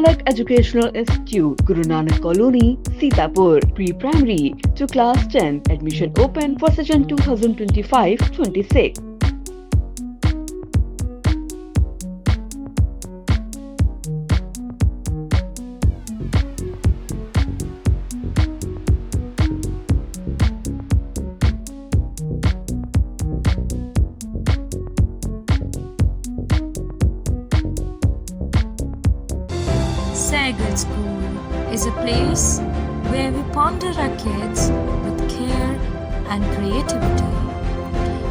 Tilak Educational Institute, Guru Nanak Colony, Sitapur. Pre-primary to class 10. Admission open for session 2025-26. Saigon School is a place where we ponder our kids with care and creativity.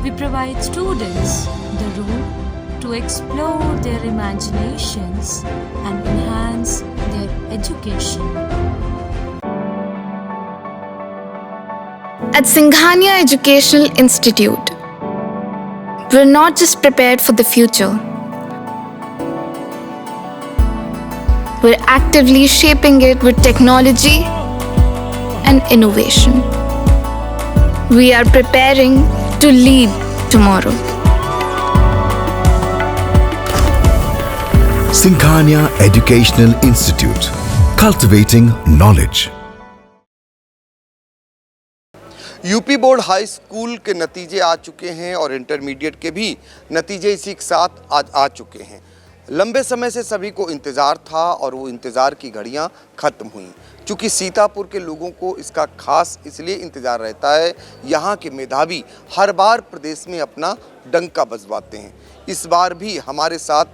We provide students the room to explore their imaginations and enhance their education. At Singhania Educational Institute, we're not just prepared for the future, we're actively shaping it with technology and innovation. We are preparing to lead tomorrow. Singhania Educational Institute, cultivating knowledge. UP board high school के नतीजे आ चुके हैं और intermediate के भी नतीजे इसी के साथ आज आ चुके हैं। लंबे समय से सभी को इंतज़ार था और वो इंतज़ार की घड़ियां ख़त्म हुई। चूँकि सीतापुर के लोगों को इसका खास इसलिए इंतज़ार रहता है, यहाँ के मेधावी हर बार प्रदेश में अपना डंका बजवाते हैं। इस बार भी हमारे साथ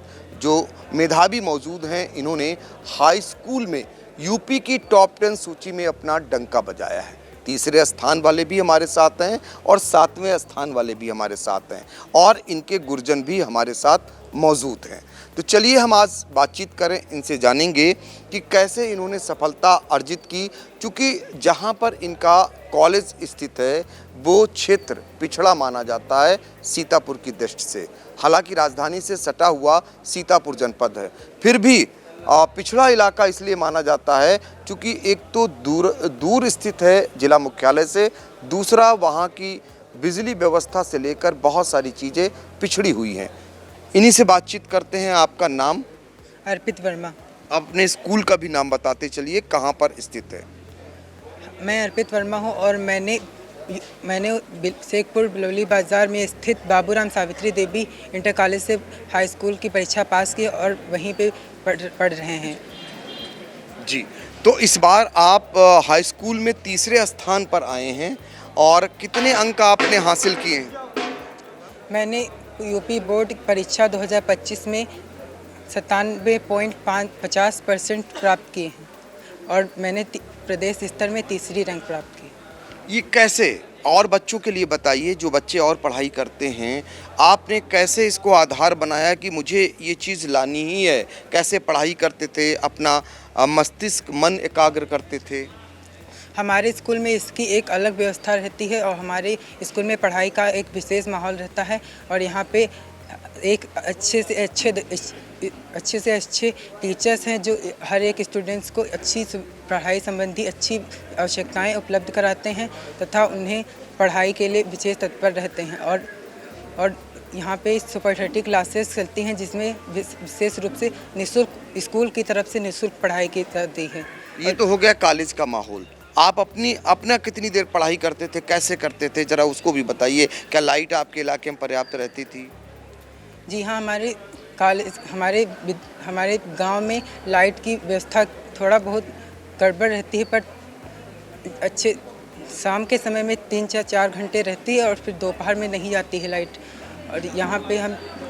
जो मेधावी मौजूद हैं, इन्होंने हाई स्कूल में यूपी की टॉप 10 सूची में अपना डंका बजाया है। तीसरे स्थान वाले भी हमारे साथ हैं और 7वें स्थान वाले भी हमारे साथ हैं और इनके गुरजन भी हमारे साथ मौजूद हैं। तो चलिए हम आज बातचीत करें, इनसे जानेंगे कि कैसे इन्होंने सफलता अर्जित की। चूँकि जहां पर इनका कॉलेज स्थित है वो क्षेत्र पिछड़ा माना जाता है सीतापुर की दृष्टि से। हालांकि राजधानी से सटा हुआ सीतापुर जनपद है, फिर भी पिछड़ा इलाका इसलिए माना जाता है क्योंकि एक तो दूर स्थित है जिला मुख्यालय से, दूसरा वहाँ की बिजली व्यवस्था से लेकर बहुत सारी चीज़ें पिछड़ी हुई हैं। इन्हीं से बातचीत करते हैं। आपका नाम? अर्पित वर्मा। अपने स्कूल का भी नाम बताते चलिए, कहाँ पर स्थित है? मैं अर्पित वर्मा हूँ और मैंने शेखपुर बिलौली बाज़ार में स्थित बाबूराम सावित्री देवी इंटर कॉलेज से हाई स्कूल की परीक्षा पास की और वहीं पे पढ़ रहे हैं। जी, तो इस बार आप हाई स्कूल में तीसरे स्थान पर आए हैं और कितने अंक आपने हासिल किए हैं? मैंने यूपी बोर्ड परीक्षा 2025 में 97.50% प्राप्त किए हैं और मैंने प्रदेश स्तर में तीसरी रैंक प्राप्त की। ये कैसे, और बच्चों के लिए बताइए जो बच्चे और पढ़ाई करते हैं, आपने कैसे इसको आधार बनाया कि मुझे ये चीज़ लानी ही है? कैसे पढ़ाई करते थे, अपना मस्तिष्क मन एकाग्र करते थे? हमारे स्कूल में इसकी एक अलग व्यवस्था रहती है और हमारे स्कूल में पढ़ाई का एक विशेष माहौल रहता है और यहाँ पे एक अच्छे से अच्छे टीचर्स हैं जो हर एक स्टूडेंट्स को अच्छी पढ़ाई संबंधी अच्छी आवश्यकताएं उपलब्ध कराते हैं तथा उन्हें पढ़ाई के लिए विशेष तत्पर रहते हैं और यहाँ पे सुपर 30 क्लासेस चलती हैं जिसमें विशेष रूप से निःशुल्क स्कूल की तरफ से निःशुल्क पढ़ाई की जाती है। ये तो हो गया कॉलेज का माहौल। आप अपना कितनी देर पढ़ाई करते थे, कैसे करते थे, ज़रा उसको भी बताइए। क्या लाइट आपके इलाके में पर्याप्त रहती थी? जी हाँ, हमारे गांव में लाइट की व्यवस्था थोड़ा बहुत गड़बड़ रहती है, पर अच्छे शाम के समय में 3-4 घंटे रहती है और फिर दोपहर में नहीं जाती है लाइट। और यहाँ पे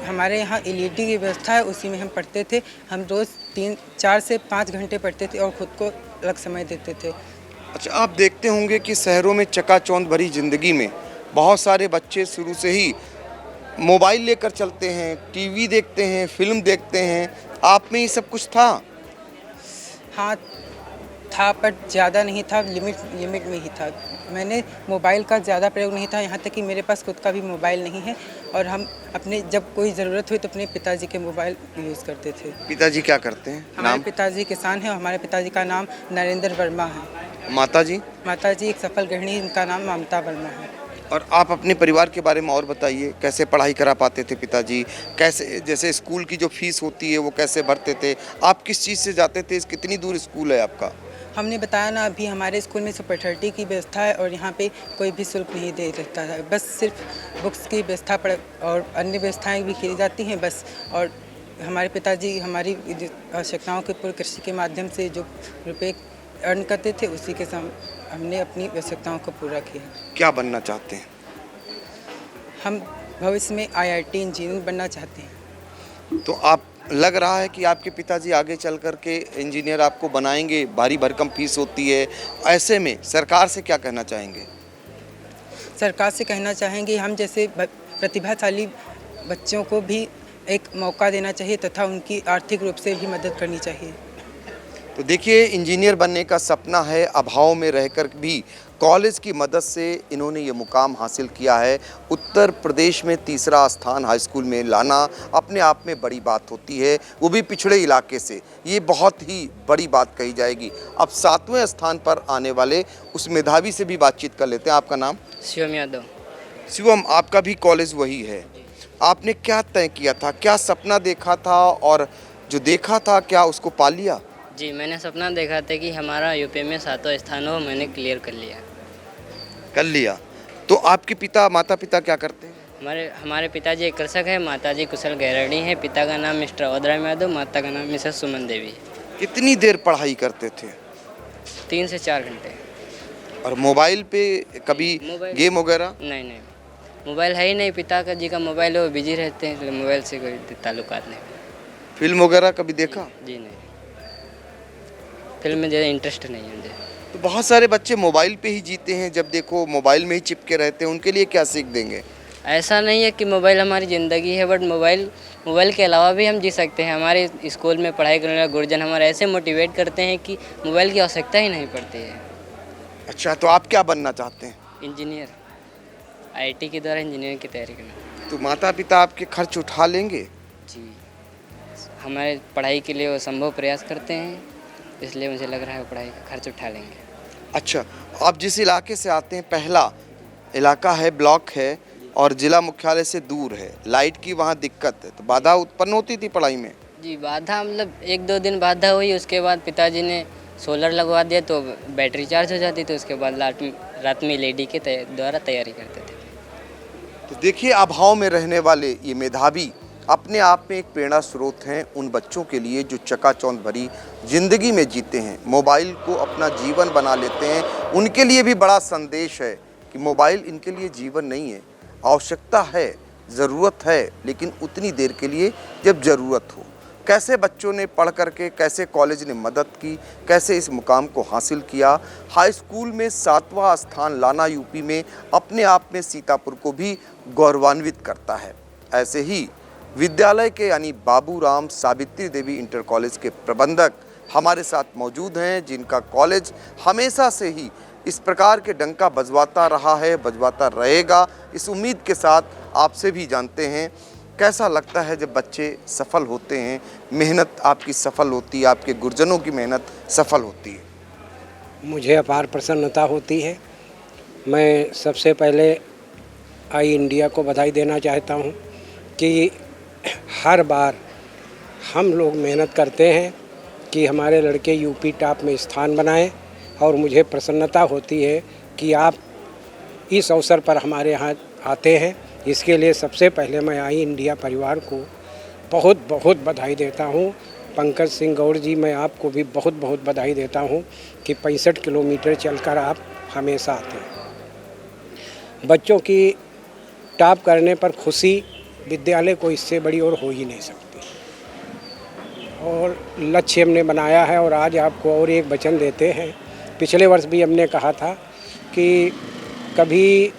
हमारे यहाँ LED की व्यवस्था है, उसी में हम पढ़ते थे। हम रोज़ 4 से 5 घंटे पढ़ते थे और ख़ुद को अलग समय देते थे। अच्छा, आप देखते होंगे कि शहरों में चकाचौंध भरी ज़िंदगी में बहुत सारे बच्चे शुरू से ही मोबाइल लेकर चलते हैं, टीवी देखते हैं, फिल्म देखते हैं। आप में ये सब कुछ था? हाँ था, पर ज़्यादा नहीं था, लिमिट में ही था। मैंने मोबाइल का ज़्यादा प्रयोग नहीं था, यहाँ तक कि मेरे पास खुद का भी मोबाइल नहीं है और हम अपने जब कोई ज़रूरत हुई तो अपने पिताजी के मोबाइल यूज़ करते थे। पिताजी क्या करते हैं? हमारे पिताजी किसान हैं और हमारे पिताजी का नाम नरेंद्र वर्मा है। माताजी? माताजी एक सफल गृहिणी, इनका नाम ममता वर्मा है। और आप अपने परिवार के बारे में और बताइए, कैसे पढ़ाई करा पाते थे पिताजी, कैसे जैसे स्कूल की जो फीस होती है वो कैसे भरते थे, आप किस चीज़ से जाते थे, कितनी दूर स्कूल है आपका? हमने बताया ना, अभी हमारे स्कूल में सुपर-30 की व्यवस्था है और यहाँ पे कोई भी शुल्क नहीं दे रहता है, बस सिर्फ बुक्स की व्यवस्था और अन्य व्यवस्थाएं भी की जाती हैं बस। और हमारे पिताजी हमारी आवश्यकताओं के पूर्ण कृषि के माध्यम से जो रुपए अर्न करते थे उसी के हमने अपनी आवश्यकताओं को पूरा किया। क्या बनना चाहते हैं? हम भविष्य में IIT इंजीनियर बनना चाहते हैं। तो आप लग रहा है कि आपके पिताजी आगे चल कर के इंजीनियर आपको बनाएंगे, भारी भरकम फीस होती है, ऐसे में सरकार से क्या कहना चाहेंगे? सरकार से कहना चाहेंगे हम जैसे प्रतिभाशाली बच्चों को भी एक मौका देना चाहिए तथा उनकी आर्थिक रूप से भी मदद करनी चाहिए। तो देखिए, इंजीनियर बनने का सपना है, अभाव में रहकर भी कॉलेज की मदद से इन्होंने ये मुकाम हासिल किया है। उत्तर प्रदेश में तीसरा स्थान हाई स्कूल में लाना अपने आप में बड़ी बात होती है, वो भी पिछड़े इलाके से, ये बहुत ही बड़ी बात कही जाएगी। अब 7वें स्थान पर आने वाले उस मेधावी से भी बातचीत कर लेते हैं। आपका नाम? शिवम यादव। शिवम, आपका भी कॉलेज वही है, आपने क्या तय किया था, क्या सपना देखा था और जो देखा था क्या उसको पा लिया? जी, मैंने सपना देखा था कि हमारा यूपी में 7वां स्थान हो, मैंने क्लियर कर लिया। कर लिया। तो आपके माता पिता क्या करते हैं? हमारे पिताजी एक कृषक है, माताजी कुशल गैरणी है। पिता का नाम मिस्टर ओदराम यादव, माता का नाम मिसेस सुमन देवी है। कितनी देर पढ़ाई करते थे? 3 से 4 घंटे। और मोबाइल पे कभी गेम वगैरह? नहीं, मोबाइल है ही नहीं, पिता का जी का मोबाइल है, वो बिजी रहते हैं, इसलिए मोबाइल से कोई ताल्लुकात नहीं। फिल्म वगैरह कभी देखा? जी नहीं, फिल्म में ज़्यादा इंटरेस्ट नहीं है मुझे। तो बहुत सारे बच्चे मोबाइल पे ही जीते हैं, जब देखो मोबाइल में ही चिपके रहते हैं, उनके लिए क्या सीख देंगे? ऐसा नहीं है कि मोबाइल हमारी ज़िंदगी है, बट मोबाइल के अलावा भी हम जी सकते हैं। हमारे स्कूल में पढ़ाई करने वाले गुरुजन हमारे ऐसे मोटिवेट करते हैं कि मोबाइल की आवश्यकता ही नहीं पड़ती है। अच्छा, तो आप क्या बनना चाहते हैं? इंजीनियर, IIT के द्वारा इंजीनियरिंग की तैयारी करना। तो माता पिता आपके खर्च उठा लेंगे? जी, हमारे पढ़ाई के लिए वो संभव प्रयास करते हैं, इसलिए मुझे लग रहा है वो पढ़ाई का खर्च उठा लेंगे। अच्छा, आप जिस इलाके से आते हैं, पहला इलाका है, ब्लॉक है और ज़िला मुख्यालय से दूर है, लाइट की वहाँ दिक्कत है, तो बाधा उत्पन्न होती थी पढ़ाई में? जी, बाधा मतलब 1-2 दिन बाधा हुई, उसके बाद पिताजी ने सोलर लगवा दिया तो बैटरी चार्ज हो जाती, तो उसके बाद रात में LED के द्वारा तैयारी करते थे। तो देखिए, अभाव में रहने वाले ये मेधावी अपने आप में एक प्रेरणा स्रोत हैं उन बच्चों के लिए जो चकाचौंध भरी ज़िंदगी में जीते हैं, मोबाइल को अपना जीवन बना लेते हैं। उनके लिए भी बड़ा संदेश है कि मोबाइल इनके लिए जीवन नहीं है, आवश्यकता है, ज़रूरत है, लेकिन उतनी देर के लिए जब ज़रूरत हो। कैसे बच्चों ने पढ़ करके, कैसे कॉलेज ने मदद की, कैसे इस मुकाम को हासिल किया। हाई स्कूल में 7वां स्थान लाना यूपी में अपने आप में सीतापुर को भी गौरवान्वित करता है। ऐसे ही विद्यालय के यानी बाबूराम सावित्री देवी इंटर कॉलेज के प्रबंधक हमारे साथ मौजूद हैं, जिनका कॉलेज हमेशा से ही इस प्रकार के डंका बजवाता रहा है, बजवाता रहेगा। इस उम्मीद के साथ आपसे भी जानते हैं कैसा लगता है जब बच्चे सफल होते हैं, मेहनत आपकी सफल होती है, आपके गुरुजनों की मेहनत सफल होती है। मुझे अपार प्रसन्नता होती है। मैं सबसे पहले इंडिया को बधाई देना चाहता हूँ कि हर बार हम लोग मेहनत करते हैं कि हमारे लड़के यूपी टॉप में स्थान बनाएं, और मुझे प्रसन्नता होती है कि आप इस अवसर पर हमारे यहाँ आते हैं। इसके लिए सबसे पहले मैं इंडिया परिवार को बहुत बहुत बधाई देता हूँ। पंकज सिंह गौड़ जी, मैं आपको भी बहुत बहुत बधाई देता हूँ कि 65 किलोमीटर चलकर आप हमेशा आते हैं। बच्चों की टॉप करने पर खुशी विद्यालय को इससे बड़ी और हो ही नहीं सकती, और लक्ष्य हमने बनाया है। और आज आपको और एक वचन देते हैं, पिछले वर्ष भी हमने कहा था कि कभी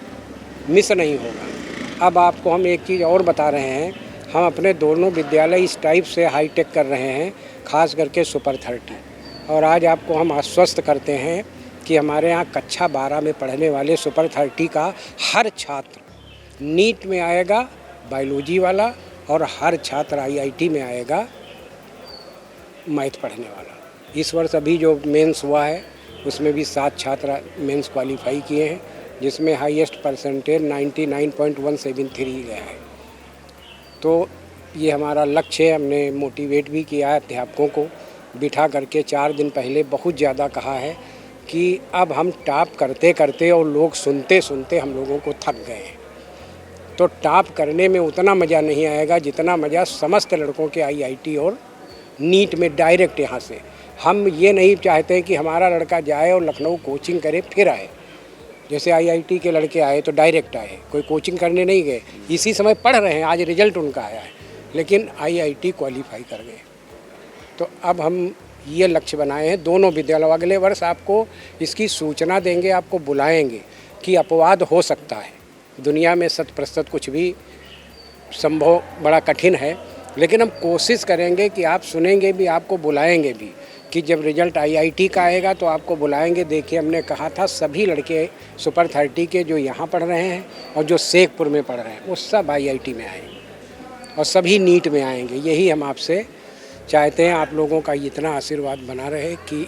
मिस नहीं होगा। अब आपको हम एक चीज़ और बता रहे हैं, हम अपने दोनों विद्यालय इस टाइप से हाईटेक कर रहे हैं, खास करके सुपर 30। और आज आपको हम आश्वस्त करते हैं कि हमारे यहाँ कक्षा 12 में पढ़ने वाले सुपर 30 का हर छात्र नीट में आएगा, बायोलॉजी वाला, और हर छात्र IIT में आएगा, मैथ पढ़ने वाला। इस वर्ष अभी जो मेंस हुआ है उसमें भी 7 छात्र मेंस क्वालिफाई किए हैं, जिसमें हाईएस्ट परसेंटेज 99.173 गया है। तो ये हमारा लक्ष्य है। हमने मोटिवेट भी किया है अध्यापकों को बिठा करके 4 दिन पहले बहुत ज़्यादा कहा है कि अब हम टॉप करते करते और लोग सुनते सुनते हम लोगों को थक गए हैं। तो टॉप करने में उतना मज़ा नहीं आएगा जितना मज़ा समस्त लड़कों के आईआईटी और नीट में डायरेक्ट यहाँ से। हम ये नहीं चाहते कि हमारा लड़का जाए और लखनऊ कोचिंग करे फिर आए। जैसे आईआईटी के लड़के आए तो डायरेक्ट आए, कोई कोचिंग करने नहीं गए, इसी समय पढ़ रहे हैं, आज रिजल्ट उनका आया है, लेकिन आईआईटी क्वालिफाई कर गए। तो अब हम ये लक्ष्य बनाए हैं दोनों विद्यालयों। अगले वर्ष आपको इसकी सूचना देंगे, आपको बुलाएंगे कि अपवाद हो सकता है। दुनिया में 100% कुछ भी संभव बड़ा कठिन है, लेकिन हम कोशिश करेंगे कि आप सुनेंगे भी, आपको बुलाएंगे भी कि जब रिजल्ट आईआईटी का आएगा तो आपको बुलाएंगे। देखिए, हमने कहा था सभी लड़के सुपर 30 के जो यहाँ पढ़ रहे हैं और जो शेखपुर में पढ़ रहे हैं वो सब आईआईटी में आएंगे और सभी नीट में आएंगे। यही हम आपसे चाहते हैं। आप लोगों का इतना आशीर्वाद बना रहे कि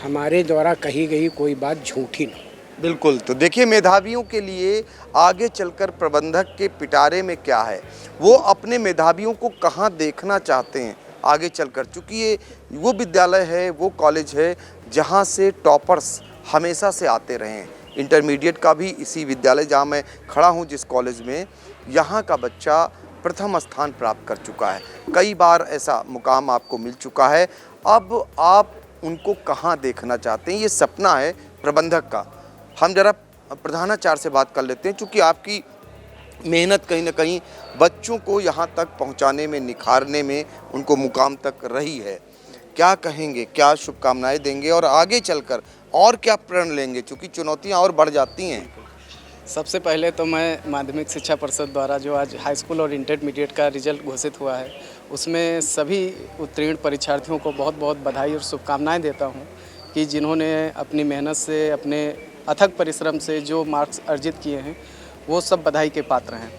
हमारे द्वारा कही गई कोई बात झूठी न हो। बिल्कुल। तो देखिए, मेधावियों के लिए आगे चलकर प्रबंधक के पिटारे में क्या है, वो अपने मेधावियों को कहाँ देखना चाहते हैं आगे चलकर, चूँकि ये वो विद्यालय है, वो कॉलेज है जहाँ से टॉपर्स हमेशा से आते रहे हैं। इंटरमीडिएट का भी इसी विद्यालय जहाँ मैं खड़ा हूँ, जिस कॉलेज में, यहाँ का बच्चा प्रथम स्थान प्राप्त कर चुका है। कई बार ऐसा मुकाम आपको मिल चुका है। अब आप उनको कहाँ देखना चाहते हैं, ये सपना है प्रबंधक का। हम जरा प्रधानाचार्य से बात कर लेते हैं, चूँकि आपकी मेहनत कहीं ना कहीं बच्चों को यहाँ तक पहुँचाने में, निखारने में, उनको मुकाम तक रही है। क्या कहेंगे, क्या शुभकामनाएं देंगे और आगे चलकर और क्या प्रण लेंगे, चूँकि चुनौतियाँ और बढ़ जाती हैं? सबसे पहले तो मैं माध्यमिक शिक्षा परिषद द्वारा जो आज हाई स्कूल और इंटरमीडिएट का रिजल्ट घोषित हुआ है, उसमें सभी उत्तीर्ण परीक्षार्थियों को बहुत बहुत बधाई और शुभकामनाएं देता हूं कि जिन्होंने अपनी मेहनत से, अपने अथक परिश्रम से जो मार्क्स अर्जित किए हैं वो सब बधाई के पात्र हैं।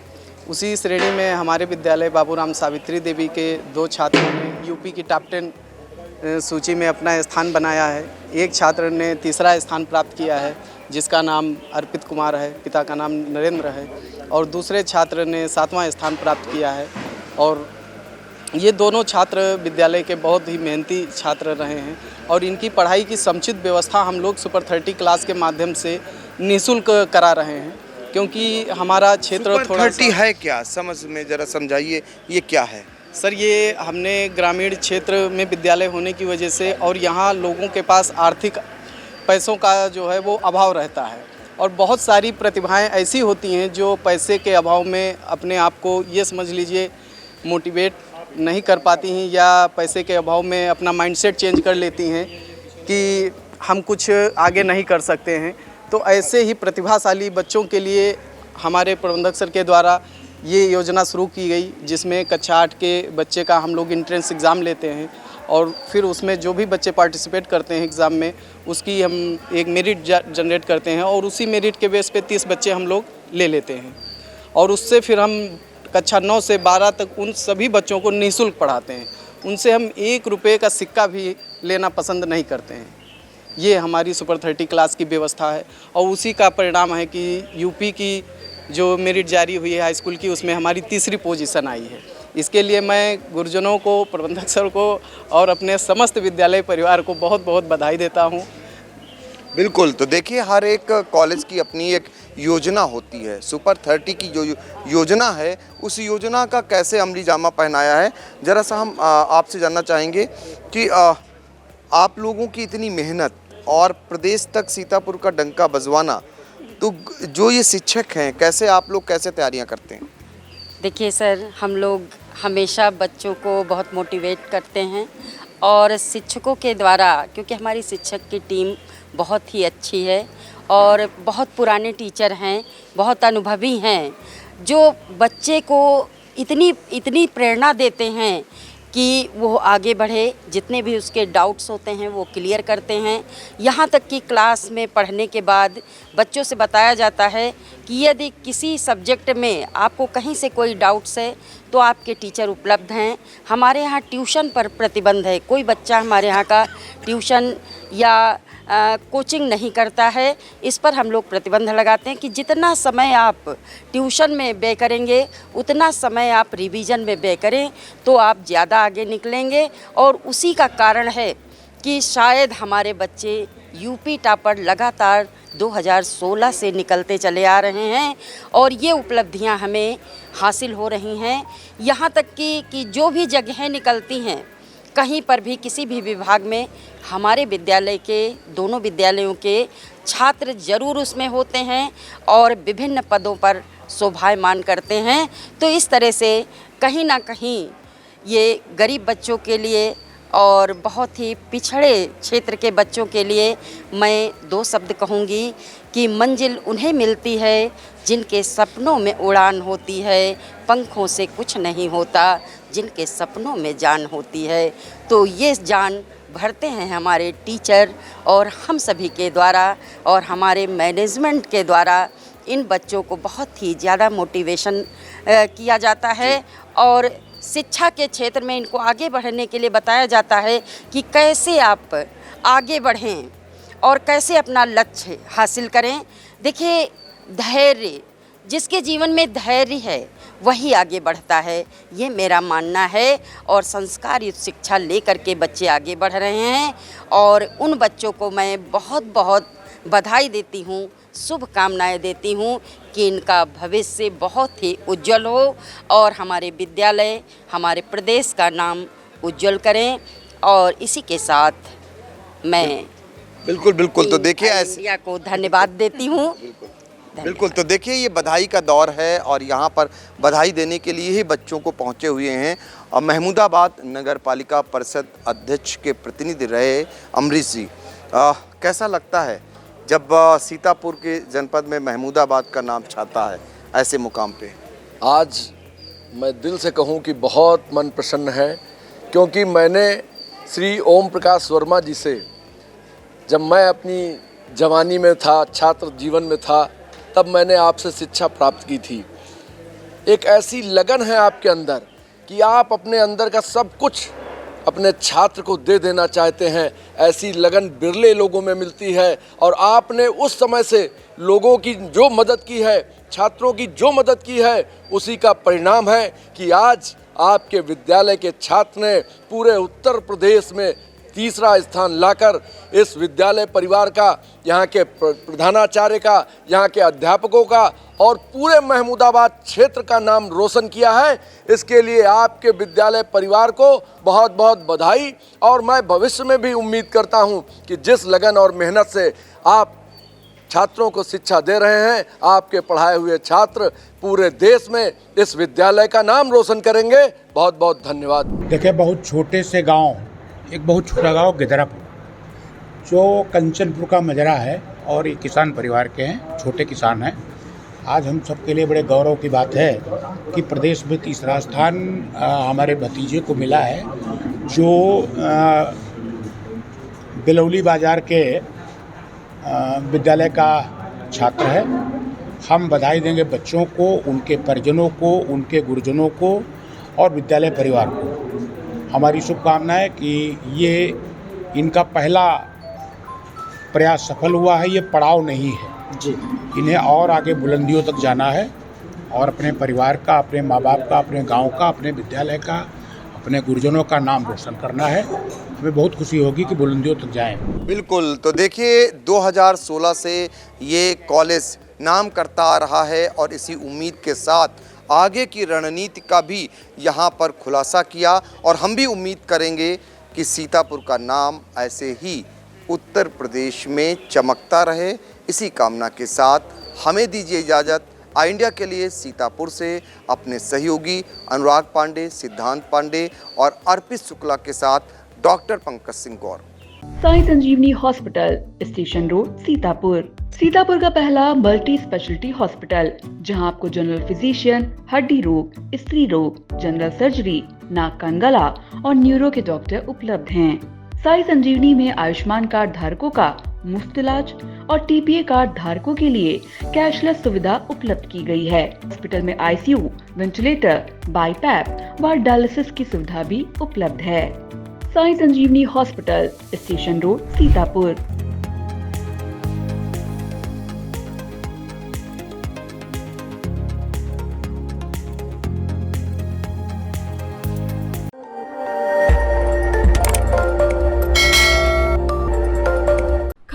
उसी श्रेणी में हमारे विद्यालय बाबूराम सावित्री देवी के 2 छात्रों ने यूपी की टॉप 10 सूची में अपना स्थान बनाया है। एक छात्र ने 3रा स्थान प्राप्त किया है जिसका नाम अर्पित कुमार है, पिता का नाम नरेंद्र है, और दूसरे छात्र ने 7वां स्थान प्राप्त किया है। और ये दोनों छात्र विद्यालय के बहुत ही मेहनती छात्र रहे हैं और इनकी पढ़ाई की समुचित व्यवस्था हम लोग सुपर 30 क्लास के माध्यम से निःशुल्क करा रहे हैं, क्योंकि हमारा क्षेत्र थोड़ा 30 है क्या, समझ में ज़रा समझाइए, ये क्या है? सर, ये हमने ग्रामीण क्षेत्र में विद्यालय होने की वजह से और यहाँ लोगों के पास आर्थिक पैसों का जो है वो अभाव रहता है, और बहुत सारी प्रतिभाएं ऐसी होती हैं जो पैसे के अभाव में अपने आप को, ये समझ लीजिए, मोटिवेट नहीं कर पाती हैं या पैसे के अभाव में अपना माइंडसेट चेंज कर लेती हैं कि हम कुछ आगे नहीं कर सकते हैं। तो ऐसे ही प्रतिभाशाली बच्चों के लिए हमारे प्रबंधक सर के द्वारा ये योजना शुरू की गई, जिसमें कक्षा 8 के बच्चे का हम लोग एंट्रेंस एग्ज़ाम लेते हैं और फिर उसमें जो भी बच्चे पार्टिसिपेट करते हैं एग्ज़ाम में, उसकी हम एक मेरिट जनरेट करते हैं और उसी मेरिट के बेस पे 30 बच्चे हम लोग ले लेते हैं और उससे फिर हम कक्षा 9 से 12 तक उन सभी बच्चों को निःशुल्क पढ़ाते हैं। उनसे हम 1 रुपये का सिक्का भी लेना पसंद नहीं करते हैं। ये हमारी सुपर 30 क्लास की व्यवस्था है और उसी का परिणाम है कि यूपी की जो मेरिट जारी हुई है हाई स्कूल की, उसमें हमारी 3री पोजीशन आई है। इसके लिए मैं गुरुजनों को, प्रबंधक सर को और अपने समस्त विद्यालय परिवार को बहुत बहुत बधाई देता हूँ। बिल्कुल। तो देखिए, हर एक कॉलेज की अपनी एक योजना होती है। सुपर 30 की जो योजना है, उस योजना का कैसे अमली जामा पहनाया है, ज़रा सा हम आपसे जानना चाहेंगे कि आप लोगों की इतनी मेहनत और प्रदेश तक सीतापुर का डंका बजवाना, तो जो ये शिक्षक हैं, कैसे आप लोग कैसे तैयारियां करते हैं? देखिए सर, हम लोग हमेशा बच्चों को बहुत मोटिवेट करते हैं और शिक्षकों के द्वारा, क्योंकि हमारी शिक्षक की टीम बहुत ही अच्छी है और बहुत पुराने टीचर हैं, बहुत अनुभवी हैं, जो बच्चे को इतनी प्रेरणा देते हैं कि वो आगे बढ़े। जितने भी उसके डाउट्स होते हैं वो क्लियर करते हैं। यहाँ तक कि क्लास में पढ़ने के बाद बच्चों से बताया जाता है कि यदि किसी सब्जेक्ट में आपको कहीं से कोई डाउट्स है तो आपके टीचर उपलब्ध हैं। हमारे यहाँ ट्यूशन पर प्रतिबंध है, कोई बच्चा हमारे यहाँ का ट्यूशन या कोचिंग नहीं करता है। इस पर हम लोग प्रतिबंध लगाते हैं कि जितना समय आप ट्यूशन में व्यय करेंगे उतना समय आप रिवीजन में व्यय करें तो आप ज़्यादा आगे निकलेंगे। और उसी का कारण है कि शायद हमारे बच्चे यूपी टॉपर लगातार 2016 से निकलते चले आ रहे हैं और ये उपलब्धियां हमें हासिल हो रही हैं। यहाँ तक कि जो भी जगहें निकलती हैं कहीं पर भी किसी भी विभाग में हमारे विद्यालय के दोनों विद्यालयों के छात्र ज़रूर उसमें होते हैं और विभिन्न पदों पर शोभायमान करते हैं। तो इस तरह से कहीं ना कहीं ये गरीब बच्चों के लिए और बहुत ही पिछड़े क्षेत्र के बच्चों के लिए मैं 2 शब्द कहूँगी कि मंजिल उन्हें मिलती है जिनके सपनों में उड़ान होती है, पंखों से कुछ नहीं होता, जिनके सपनों में जान होती है। तो ये जान भरते हैं हमारे टीचर और हम सभी के द्वारा और हमारे मैनेजमेंट के द्वारा इन बच्चों को बहुत ही ज़्यादा मोटिवेशन किया जाता है और शिक्षा के क्षेत्र में इनको आगे बढ़ने के लिए बताया जाता है कि कैसे आप आगे बढ़ें और कैसे अपना लक्ष्य हासिल करें। देखिए, धैर्य, जिसके जीवन में धैर्य है वही आगे बढ़ता है, ये मेरा मानना है। और संस्कार युक्त शिक्षा लेकर के बच्चे आगे बढ़ रहे हैं और उन बच्चों को मैं बहुत बहुत बधाई देती हूँ, शुभकामनाएं देती हूँ कि इनका भविष्य बहुत ही उज्जवल हो और हमारे विद्यालय हमारे प्रदेश का नाम उज्जवल करें। और इसी के साथ मैं बिल्कुल तो देखिए इंडिया को धन्यवाद देती हूँ। बिल्कुल तो देखिए, ये बधाई का दौर है और यहाँ पर बधाई देने के लिए ही बच्चों को पहुँचे हुए हैं महमूदाबाद नगर पालिका परिषद अध्यक्ष के प्रतिनिधि रहे अमरीश जी। कैसा लगता है जब सीतापुर के जनपद में महमूदाबाद का नाम छाता है ऐसे मुकाम पे? आज मैं दिल से कहूं कि बहुत मन प्रसन्न है, क्योंकि मैंने श्री ओम प्रकाश वर्मा जी से जब मैं अपनी जवानी में था, छात्र जीवन में था, तब मैंने आपसे शिक्षा प्राप्त की थी। एक ऐसी लगन है आपके अंदर कि आप अपने अंदर का सब कुछ अपने छात्र को दे देना चाहते हैं। ऐसी लगन बिरले लोगों में मिलती है और आपने उस समय से लोगों की जो मदद की है, छात्रों की जो मदद की है, उसी का परिणाम है कि आज आपके विद्यालय के छात्र ने पूरे उत्तर प्रदेश में तीसरा स्थान लाकर इस विद्यालय परिवार का, यहाँ के प्रधानाचार्य का, यहाँ के अध्यापकों का और पूरे महमूदाबाद क्षेत्र का नाम रोशन किया है। इसके लिए आपके विद्यालय परिवार को बहुत बहुत बधाई। और मैं भविष्य में भी उम्मीद करता हूँ कि जिस लगन और मेहनत से आप छात्रों को शिक्षा दे रहे हैं, आपके पढ़ाए हुए छात्र पूरे देश में इस विद्यालय का नाम रोशन करेंगे। बहुत बहुत धन्यवाद। देखिए, बहुत छोटे से गांव, एक बहुत छोटा गांव गिदरापुर जो कंचनपुर का मजरा है और ये किसान परिवार के हैं, छोटे किसान हैं। आज हम सबके लिए बड़े गौरव की बात है कि प्रदेश में तीसरा स्थान हमारे भतीजे को मिला है जो बिलौली बाज़ार के विद्यालय का छात्र है। हम बधाई देंगे बच्चों को, उनके परिजनों को, उनके गुरुजनों को और विद्यालय परिवार को। हमारी शुभकामना है कि ये इनका पहला प्रयास सफल हुआ है, ये पड़ाव नहीं है जी। इन्हें और आगे बुलंदियों तक जाना है और अपने परिवार का, अपने माँ बाप का, अपने गांव का, अपने विद्यालय का, अपने गुरुजनों का नाम रोशन करना है। हमें बहुत खुशी होगी कि बुलंदियों तक जाएं। बिल्कुल, तो देखिए 2016 से ये कॉलेज नाम करता आ रहा है और इसी उम्मीद के साथ आगे की रणनीति का भी यहाँ पर खुलासा किया और हम भी उम्मीद करेंगे कि सीतापुर का नाम ऐसे ही उत्तर प्रदेश में चमकता रहे। इसी कामना के साथ हमें दीजिए इजाज़त। आई इंडिया के लिए सीतापुर से अपने सहयोगी अनुराग पांडे, सिद्धांत पांडे और अर्पित शुक्ला के साथ doctor Pankaj Singh Gaur. Sai Sanjeevani hospital, station road, Sitapur. Sitapur का पहला मल्टी स्पेशलिटी हॉस्पिटल जहां आपको जनरल फिजिशियन, हड्डी रोग, स्त्री रोग, जनरल सर्जरी, नाक कान गला और न्यूरो के डॉक्टर उपलब्ध हैं। साई संजीवनी में आयुष्मान कार्ड धारकों का मुफ्त इलाज और टीपीए कार्ड धारकों के लिए कैशलेस सुविधा उपलब्ध की गई है। हॉस्पिटल में आईसीयू, वेंटिलेटर, बाईपैप व डायलिसिस की सुविधा भी उपलब्ध है। Sai Sanjeevani hospital, station road, Sitapur.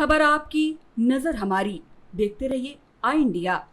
खबर आपकी, नजर हमारी। देखते रहिए आई इंडिया।